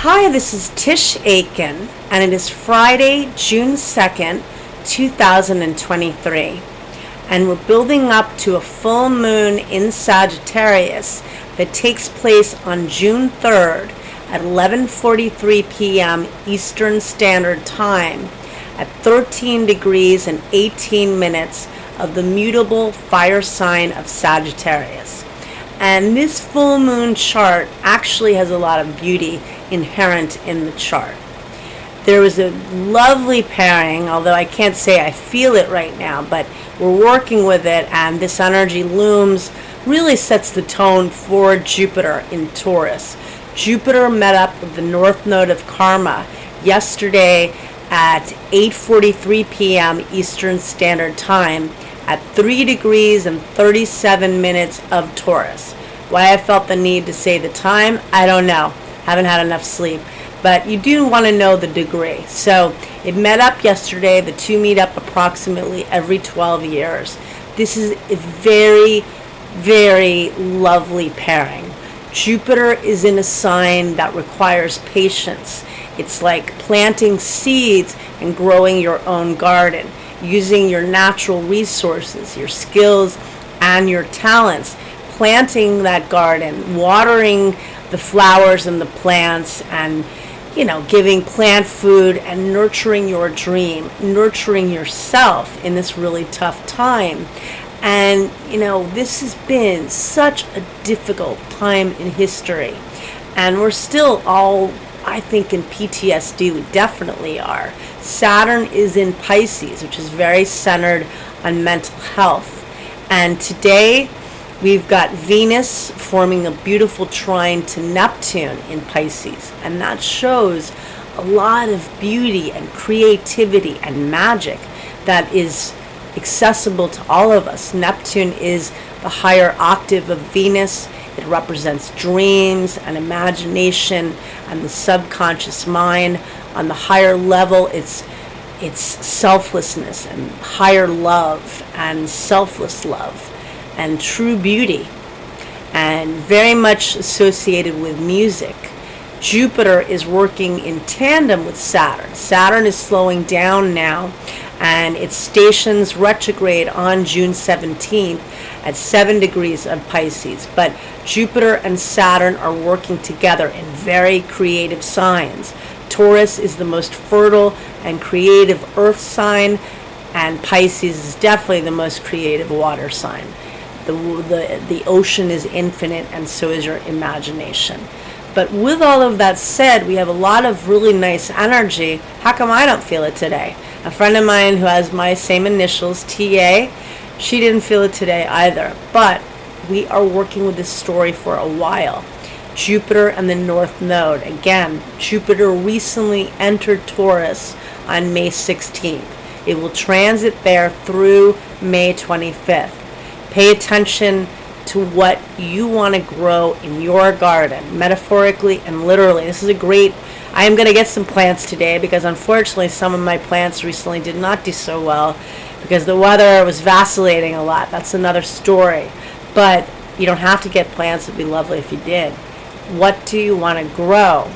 Hi, this is Tisch Aitken, and it is Friday, June 2nd, 2023. And we're building up to a full moon in Sagittarius that takes place on June 3rd at 11:43 p.m. Eastern Standard Time at 13 degrees and 18 minutes of the mutable fire sign of Sagittarius. And this full moon chart actually has a lot of beauty inherent in the chart. There was a lovely pairing, although I can't say I feel it right now, but we're working with it, and this energy looms, really sets the tone for Jupiter in Taurus. Jupiter met up with the North Node of Karma yesterday at 8:43 p.m. Eastern Standard Time at 3 degrees and 37 minutes of Taurus. Why I felt the need to say the time, I don't know. Haven't had enough sleep. But you do want to know the degree. So it met up yesterday. The two meet up approximately every 12 years. This is a very, very lovely pairing. Jupiter is in a sign that requires patience. It's like planting seeds and growing your own garden, using your natural resources, your skills, and your talents, planting that garden, watering the flowers and the plants, and giving plant food and nurturing your dream, nurturing yourself in this really tough time. And this has been such a difficult time in history, and we're still all, I think, in PTSD. We definitely are. Saturn is in Pisces, which is very centered on mental health. And today we've got Venus forming a beautiful trine to Neptune in Pisces. And that shows a lot of beauty and creativity and magic that is accessible to all of us. Neptune is the higher octave of Venus. It represents dreams and imagination and the subconscious mind. On the higher level, it's selflessness and higher love and selfless love and true beauty, and very much associated with music. Jupiter is working in tandem with Saturn. Saturn is slowing down now, and it stations retrograde on June 17th at 7 degrees of Pisces. But Jupiter and Saturn are working together in very creative signs. Taurus is the most fertile and creative earth sign, and Pisces is definitely the most creative water sign. The ocean is infinite, and so is your imagination. But with all of that said, we have a lot of really nice energy. How come I don't feel it today? A friend of mine who has my same initials, TA, she didn't feel it today either. But we are working with this story for a while. Jupiter and the North Node. Again, Jupiter recently entered Taurus on May 16th. It will transit there through May 25th. Pay attention to what you want to grow in your garden, metaphorically and literally. This is I am going to get some plants today because unfortunately some of my plants recently did not do so well because the weather was vacillating a lot. That's another story. But you don't have to get plants. It'd be lovely if you did. What do you want to grow?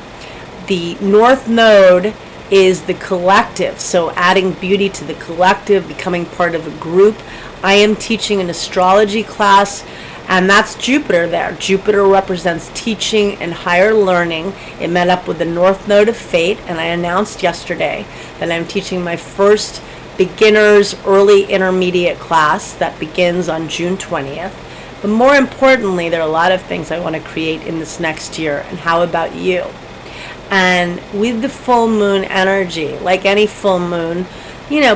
The North Node is the collective, so adding beauty to the collective, becoming part of a group. I am teaching an astrology class, and that's Jupiter there. Jupiter represents teaching and higher learning. It met up with the North Node of Fate, and I announced yesterday that I'm teaching my first beginners early intermediate class that begins on June 20th. But more importantly, there are a lot of things I want to create in this next year, and how about you? And with the full moon energy, like any full moon,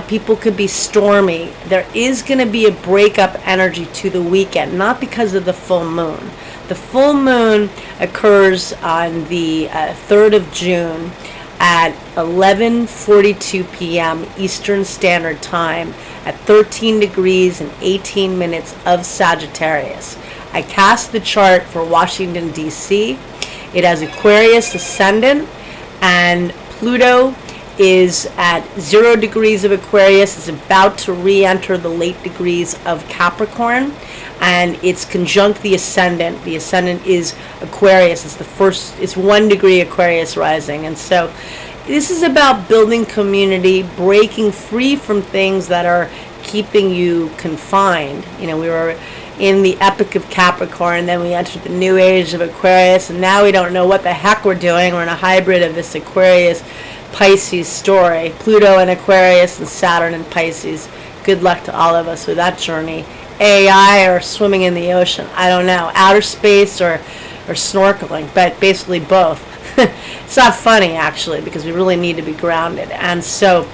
people could be stormy. There is going to be a breakup energy to the weekend, not because of the full moon. The full moon occurs on the 3rd of June at 11:42 p.m. Eastern Standard Time at 13 degrees and 18 minutes of Sagittarius. I cast the chart for Washington, D.C. It has Aquarius ascendant, and Pluto is at 0 degrees of Aquarius. It's about to re-enter the late degrees of Capricorn, and it's conjunct the ascendant. The ascendant is Aquarius. It's 1 degree Aquarius rising. And so this is about building community, breaking free from things that are keeping you confined. We were in the epic of Capricorn, then we entered the new age of Aquarius, and now we don't know what the heck we're doing. We're in a hybrid of this Aquarius Pisces story. Pluto in Aquarius and Saturn in Pisces. Good luck to all of us with that journey. AI or swimming in the ocean, I don't know. Outer space or snorkeling, but basically both. It's not funny, actually, because we really need to be grounded. And so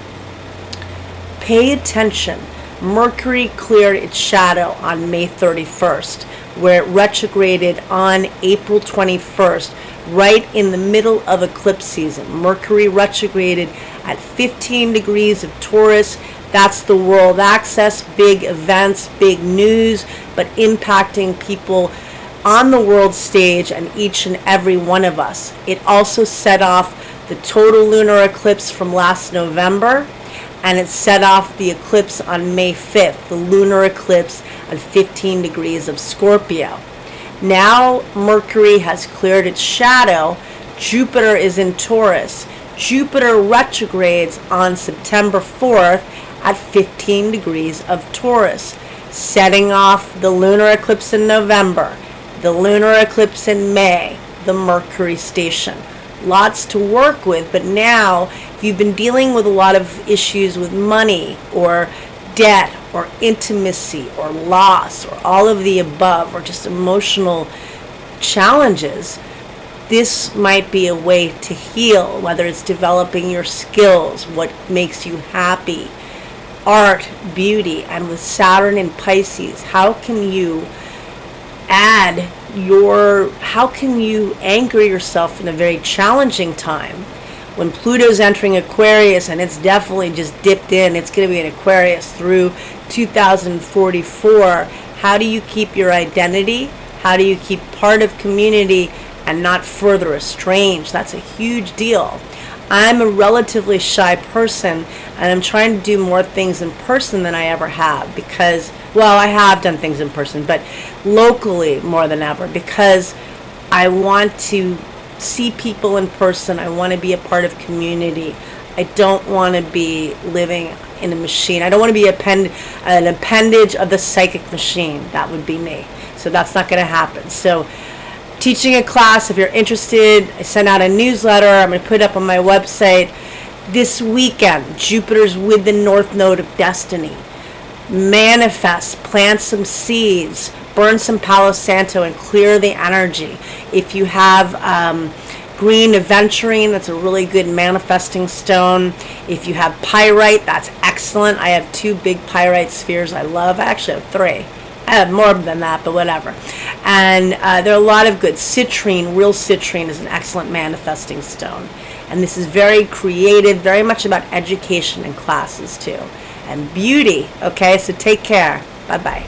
pay attention. Mercury cleared its shadow on May 31st, where it retrograded on April 21st, right in the middle of eclipse season. Mercury retrograded at 15 degrees of Taurus. That's the world access, big events, big news, but impacting people on the world stage and each and every one of us. It also set off the total lunar eclipse from last November, and it set off the eclipse on May 5th, the lunar eclipse at 15 degrees of Scorpio. Now Mercury has cleared its shadow. Jupiter is in Taurus. Jupiter retrogrades on September 4th at 15 degrees of Taurus, setting off the lunar eclipse in November, the lunar eclipse in May, the Mercury station. Lots to work with, but now if you've been dealing with a lot of issues with money or debt or intimacy or loss or all of the above, or just emotional challenges, this might be a way to heal, whether it's developing your skills, what makes you happy, art, beauty. And with Saturn in Pisces, how can you anchor yourself in a very challenging time? When Pluto's entering Aquarius, and it's definitely just dipped in, it's going to be in Aquarius through 2044. How do you keep your identity? How do you keep part of community and not further estranged? That's a huge deal. I'm a relatively shy person, and I'm trying to do more things in person than I ever have, because, well, I have done things in person, but locally more than ever, because I want to see people in person. I want to be a part of community. I don't want to be living in a machine. I don't want to be an appendage of the psychic machine. That would be me. So that's not going to happen. So teaching a class, if you're interested, I send out a newsletter. I'm going to put it up on my website. This weekend, Jupiter's with the North Node of Destiny. Manifest, plant some seeds, burn some Palo Santo and clear the energy. If you have green aventurine, that's a really good manifesting stone. If you have pyrite, that's excellent. I have 2 big pyrite spheres I love. I actually have 3. I have more than that, but whatever. And there are a lot of good. Citrine, real citrine, is an excellent manifesting stone. And this is very creative, very much about education and classes too. And beauty. Okay, so take care. Bye-bye.